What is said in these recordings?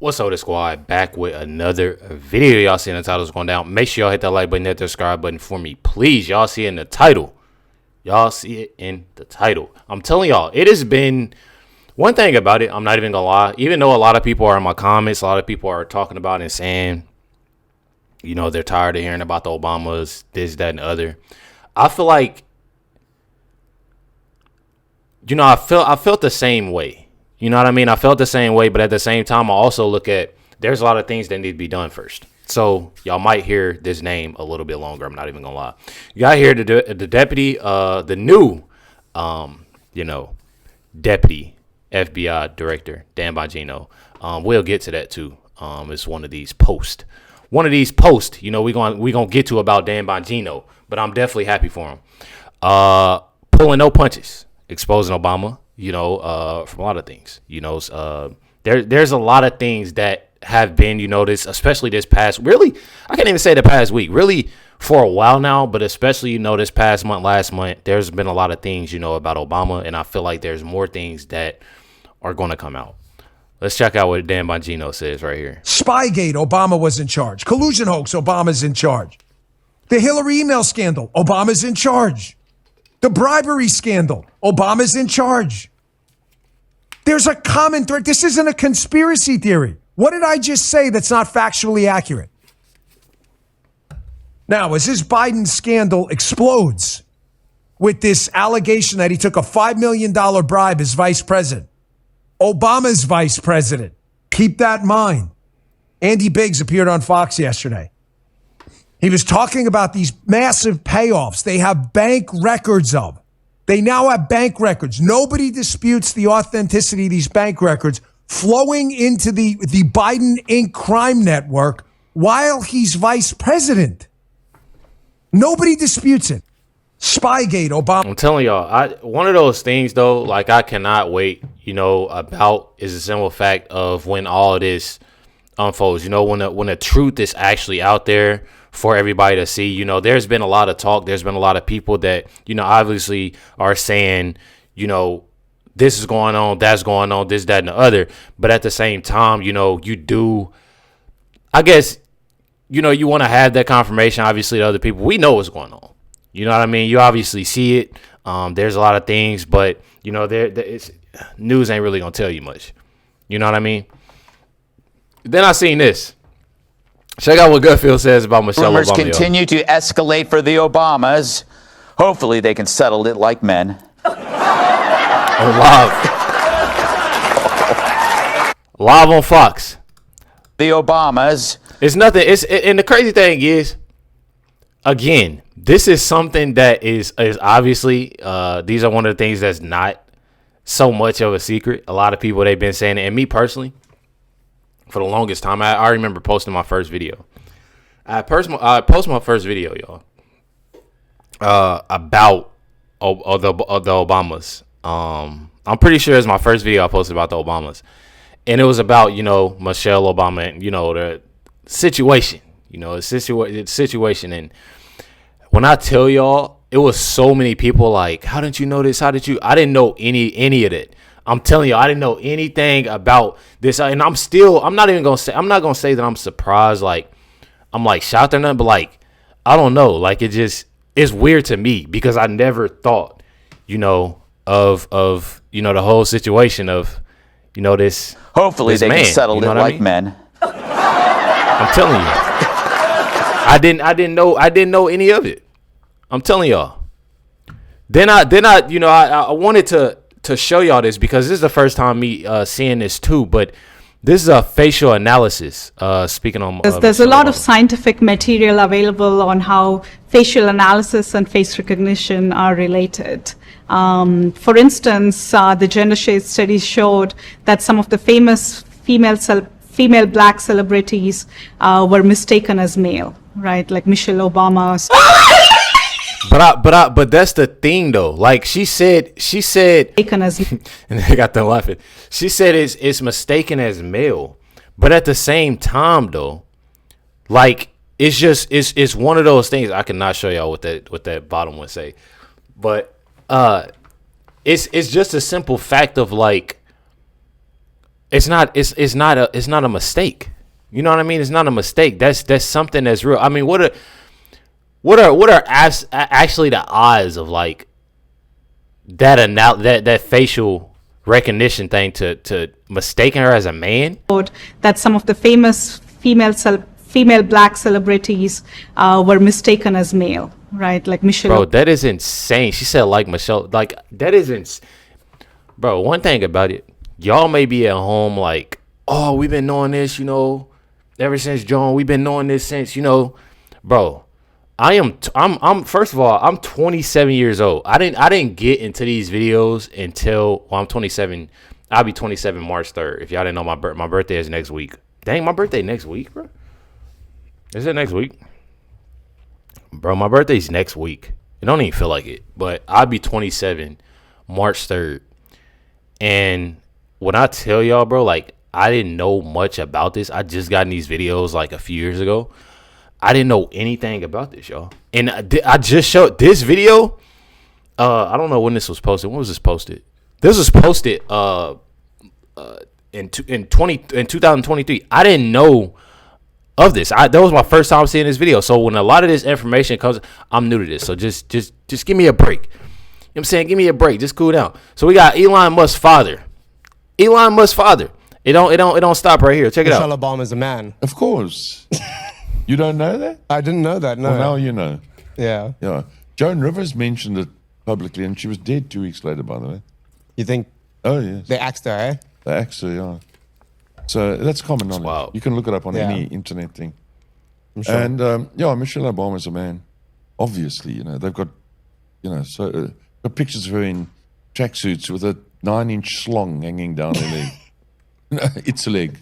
What's up, the squad? Back with another video. Y'all see in the title's going down. Make sure y'all hit that like button, hit the subscribe button for me, please. Y'all see it in the title. Y'all see it in the title. I'm telling y'all, it has been one thing about it. I'm not even gonna lie. Even though a lot of people are in my comments, a lot of people are talking about it and saying, you know, they're tired of hearing about the Obamas, this, that, and the other. I feel like, you know, I felt the same way. You know what I mean? I felt the same way, but at the same time, I also look at there's a lot of things that need to be done first. So y'all might hear this name a little bit longer. I'm not even gonna lie. You got here the deputy, the new, deputy FBI director, Dan Bongino. We'll get to that too. It's one of these posts. You know, we gonna get to about Dan Bongino, but I'm definitely happy for him. Pulling no punches, exposing Obama. You know, from a lot of things, you know, there's a lot of things that have been, you know, especially this past, really, I can't even say the past week, really for a while now, but especially, you know, this past month, last month, there's been a lot of things, you know, about Obama. And I feel like there's more things that are going to come out. Let's check out what Dan Bongino says right here. Spygate, Obama was in charge. Collusion hoax, Obama's in charge. The Hillary email scandal, Obama's in charge. The bribery scandal, Obama's in charge. There's a common thread. This isn't a conspiracy theory. What did I just say that's not factually accurate? Now, as this Biden scandal explodes with this allegation that he took a $5 million bribe as vice president, Obama's vice president, keep that in mind. Andy Biggs appeared on Fox yesterday. He was talking about these massive payoffs they have bank records of. They now have bank records. Nobody disputes the authenticity of these bank records flowing into the Biden Inc. crime network while he's vice president. Nobody disputes it. Spygate, Obama. I'm telling y'all, one of those things, though, like I cannot wait, you know, about is the simple fact of when all of this unfolds. You know, when the truth is actually out there for everybody to see. You know, there's been a lot of talk. There's been a lot of people that, you know, obviously are saying, you know, this is going on, that's going on, this, that, and the other. But at the same time, you know, you do, I guess, you know, you want to have that confirmation, obviously, to other people. We know what's going on. You know what I mean? You obviously see it. There's a lot of things, but, you know, news ain't really going to tell you much. You know what I mean? Then I seen this. Check out what Gutfeld says about Michelle Rumors Obama. Rumors continue to escalate for the Obamas. Hopefully they can settle it like men. Live on Fox. The Obamas. It's nothing. And the crazy thing is, again, this is something that is obviously, these are one of the things that's not so much of a secret. A lot of people, they've been saying it. And me personally, for the longest time, I remember posting my first video. I posted my first video, y'all, about the Obamas. I'm pretty sure it's my first video I posted about the Obamas, and it was about, you know, Michelle Obama and, you know, the situation, you know, the situation. And when I tell y'all, it was so many people like, how didn't you know this? I didn't know any of it. I'm telling you, I didn't know anything about this, and I'm not going to say that I'm surprised, like I'm like shocked or nothing, but like, I don't know, like it's weird to me because I never thought, you know, of you know, the whole situation of, you know, this. Hopefully this they man, can settle you know it like men. I'm telling you, I didn't know any of it. I'm telling y'all. Then I you know, I wanted to show y'all this because this is the first time me seeing this too, but this is a facial analysis. Speaking on, there's a lot of scientific material available on how facial analysis and face recognition are related. For instance, the gender shade study showed that some of the famous female black celebrities were mistaken as male, right? Like Michelle Obama. But that's the thing though. Like she said, and they got them laughing. She said it's mistaken as male, but at the same time though, like it's one of those things. I cannot show y'all what that bottom one say, but it's just a simple fact of like it's not a mistake. You know what I mean? It's not a mistake. That's something that's real. I mean, what are actually the odds of like that facial recognition thing to mistaking her as a man? That some of the famous female black celebrities were mistaken as male, right? Like Michelle. Bro, that is insane. She said like Michelle. Like that isn't. Bro, one thing about it, y'all may be at home like, oh, we've been knowing this, ever since John. We've been knowing this since, bro. I'm first of all, I'm 27 years old. I didn't get into these videos until I'm 27. I'll be 27 March 3rd. If y'all didn't know, my birthday is next week. Dang, my birthday next week, bro. Is it next week? Bro, my birthday's next week. It don't even feel like it, but I'll be 27 March 3rd. And when I tell y'all, bro, like I didn't know much about this. I just got in these videos like a few years ago. I didn't know anything about this, y'all. And I just showed this video. I don't know when this was posted. When was this posted? This was posted in 2023. I didn't know of this. That was my first time seeing this video. So when a lot of this information comes, I'm new to this. So just give me a break. You know what I'm saying? Give me a break. Just cool down. So we got Elon Musk's father. Elon Musk's father. It don't stop right here. Check it out. Michelle Obama's a man. Of course. You don't know that? I didn't know that, no. Well, now you know. Yeah. Yeah. Joan Rivers mentioned it publicly, and she was dead 2 weeks later, by the way. You think Oh, yes. they axed her, eh? The actor, yeah. So that's common knowledge. wild. You can look it up on Yeah. any internet thing. I'm sure. And, Michelle Obama's a man. Obviously, they've got, got pictures of her in tracksuits with a 9-inch slong hanging down her leg. No, it's a leg.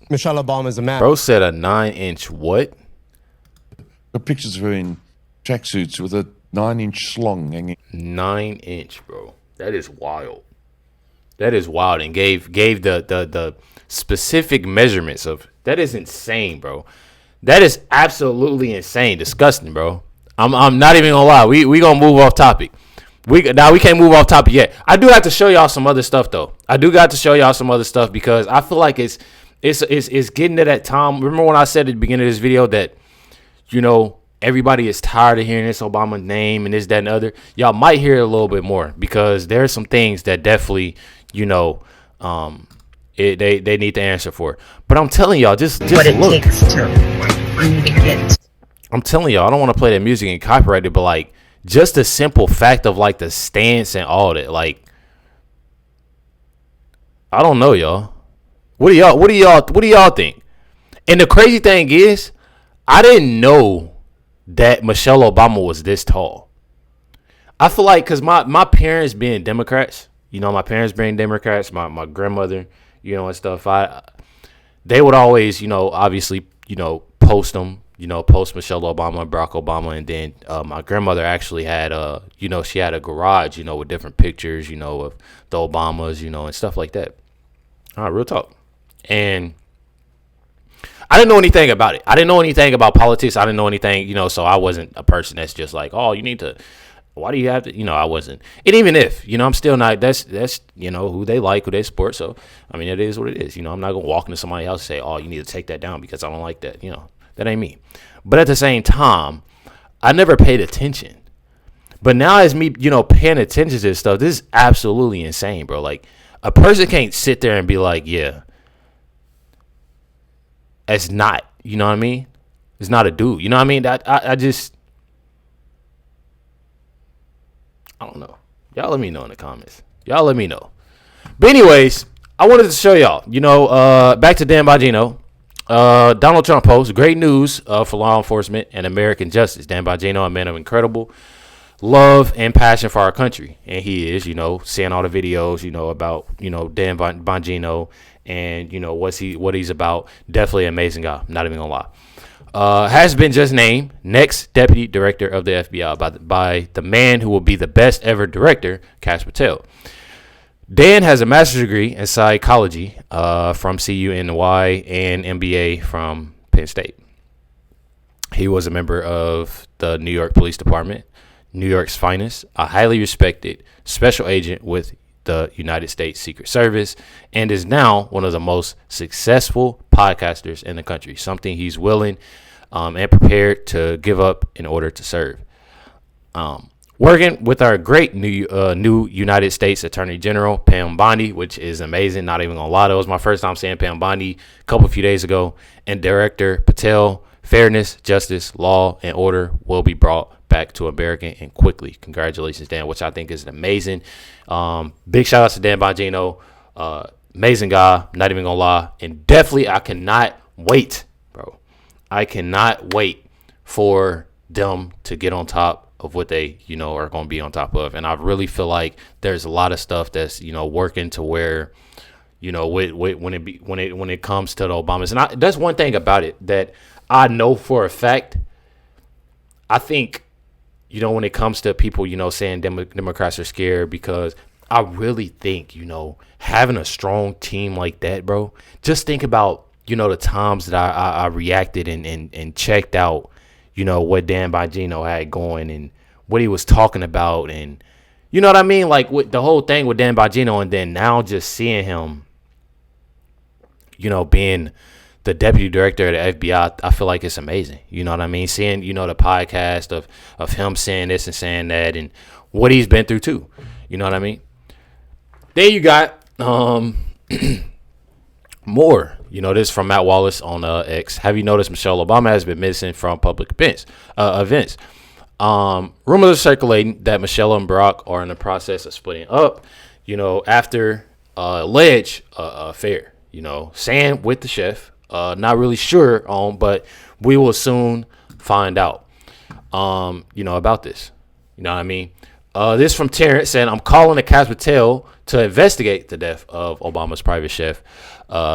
Michelle Obama's a man. Bro said a 9-inch what? Got pictures of her in tracksuits with a 9-inch slong hanging. 9-inch, bro. That is wild. That is wild, and gave the specific measurements of. That is insane, bro. That is absolutely insane, disgusting, bro. I'm not even gonna lie. We gonna move off topic. We can't move off topic yet. I do have to show y'all some other stuff though. I do got to show y'all some other stuff because I feel like it's getting to that time. Remember when I said at the beginning of this video that everybody is tired of hearing this Obama name and this, that, and the other. Y'all might hear it a little bit more because there are some things that definitely, they need to answer for. But I'm telling y'all, just What it look. takes to bring it. I'm telling y'all, I don't want to play that music and copyright it, but like just the simple fact of like the stance and all that, like I don't know, y'all. What do y'all think? And the crazy thing is, I didn't know that Michelle Obama was this tall. I feel like because my parents being Democrats, my my grandmother, and stuff, they would always, obviously, post them, post Michelle Obama, Barack Obama, and then my grandmother actually had she had a garage, with different pictures, of the Obamas, and stuff like that. All right, real talk. And I didn't know anything about it. I didn't know anything about politics. I didn't know anything, so I wasn't a person that's just like, oh, you need to, why do you have to, I wasn't. And even if, I'm still not, that's who they like, who they support. So, I mean, it is what it is. I'm not going to walk into somebody else and say, oh, you need to take that down because I don't like that. That ain't me. But at the same time, I never paid attention. But now as me, paying attention to this stuff, this is absolutely insane, bro. Like, a person can't sit there and be like, yeah, it's not, you know what I mean? It's not a dude, you know what I mean? I don't know. Y'all let me know in the comments. Y'all let me know. But anyways, I wanted to show y'all, back to Dan Bongino. Donald Trump posts great news for law enforcement and American justice. Dan Bongino, a man of incredible love and passion for our country. And he is, seeing all the videos, about, Dan Bongino and, what he's about. Definitely an amazing guy. Not even gonna lie. Has been just named next deputy director of the FBI by the man who will be the best ever director, Kash Patel. Dan has a master's degree in psychology from CUNY and MBA from Penn State. He was a member of the New York Police Department, New York's finest, a highly respected special agent with the United States Secret Service and is now one of the most successful podcasters in the country, something he's willing and prepared to give up in order to serve. Working with our great new United States Attorney General, Pam Bondi, which is amazing. Not even gonna lie, that was my first time seeing Pam Bondi a few days ago. And Director Patel, fairness, justice, law, and order will be brought back to America and quickly. Congratulations, Dan, which I think is amazing. Big shout out to Dan Bongino. Amazing guy, not even gonna lie. And definitely I cannot wait, bro. I cannot wait for them to get on top of what they, are going to be on top of. And I really feel like there's a lot of stuff that's, working to where, when it comes to the Obamas. And that's one thing about it that I know for a fact. I think, when it comes to people, saying Democrats are scared, because I really think, having a strong team like that, bro, just think about, the times that I reacted and checked out, what Dan Bongino had going and what he was talking about. And you know what I mean? Like with the whole thing with Dan Bongino, and then now just seeing him, being the deputy director of the FBI, I feel like it's amazing. You know what I mean? Seeing, the podcast of him saying this and saying that and what he's been through too. You know what I mean? Then you got more. This from Matt Wallace on X. Have you noticed Michelle Obama has been missing from public events? Rumors are circulating that Michelle and Barack are in the process of splitting up, after alleged affair, saying with the chef. Not really sure on, but we will soon find out, about this. You know what I mean? This from Terrence saying, I'm calling the Cas Patel to investigate the death of Obama's private chef.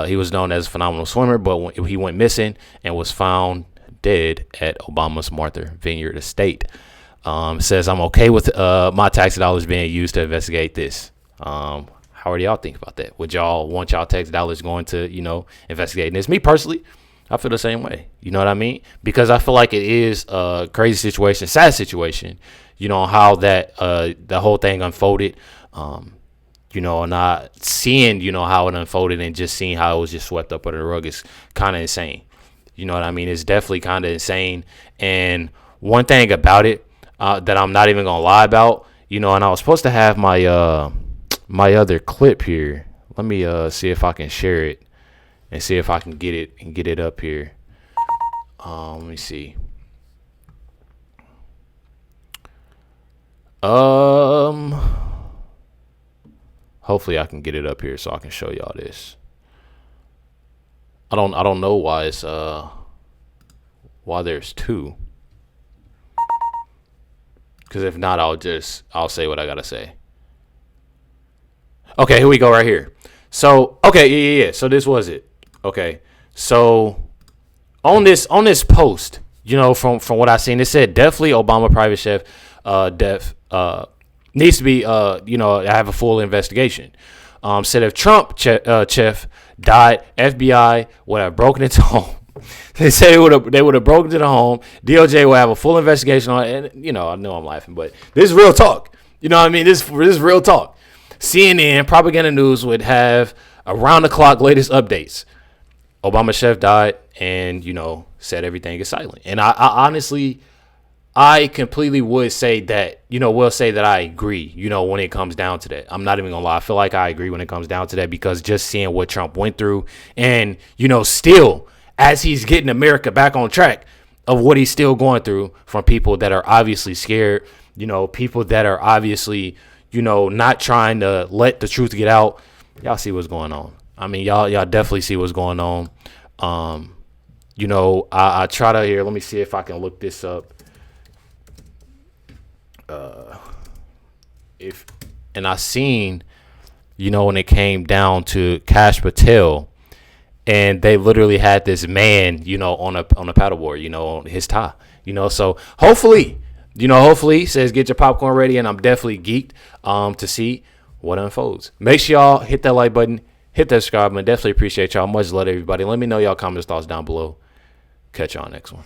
He was known as a phenomenal swimmer, but he went missing and was found dead at Obama's Martha Vineyard estate. Says, I'm okay with my tax dollars being used to investigate this. How do y'all think about that? Would y'all want y'all tax dollars going to, investigating this? Me personally, I feel the same way. You know what I mean? Because I feel like it is a crazy situation, sad situation, how that the whole thing unfolded. Not seeing, how it unfolded and just seeing how it was just swept up under the rug is kind of insane. You know what I mean? It's definitely kind of insane. And one thing about it that I'm not even going to lie about, and I was supposed to have my my other clip here. Let me see if I can share it and see if I can get it up here. Let me see. Hopefully I can get it up here so I can show y'all this. I don't know why it's why there's two. Because if not, I'll say what I gotta say. Okay, here we go right here. So okay, yeah. So this was it. Okay, so on this post, from what I seen, it said definitely Obama private chef death needs to be have a full investigation. Said if Trump chef died, FBI would have broken into home. They say they would have broken into the home. DOJ will have a full investigation on it. And I know I'm laughing, but this is real talk. You know what I mean? This is real talk. CNN Propaganda News would have around the clock latest updates. Obama chef died, and said everything is silent. And I honestly, I completely would say that, will say that I agree, when it comes down to that. I'm not even gonna lie. I feel like I agree when it comes down to that, because just seeing what Trump went through and, still as he's getting America back on track of what he's still going through from people that are obviously scared, people that are obviously, not trying to let the truth get out. Y'all see what's going on. I mean, y'all definitely see what's going on. I try to here. Let me see if I can look this up. And I seen, when it came down to Cash Patel, and they literally had this man, on a paddleboard, on his tie, so hopefully says get your popcorn ready, and I'm definitely geeked to see what unfolds. Make sure y'all hit that like button, hit that subscribe button. Definitely appreciate y'all. Much love, everybody. Let me know y'all comments, thoughts down below. Catch y'all next one.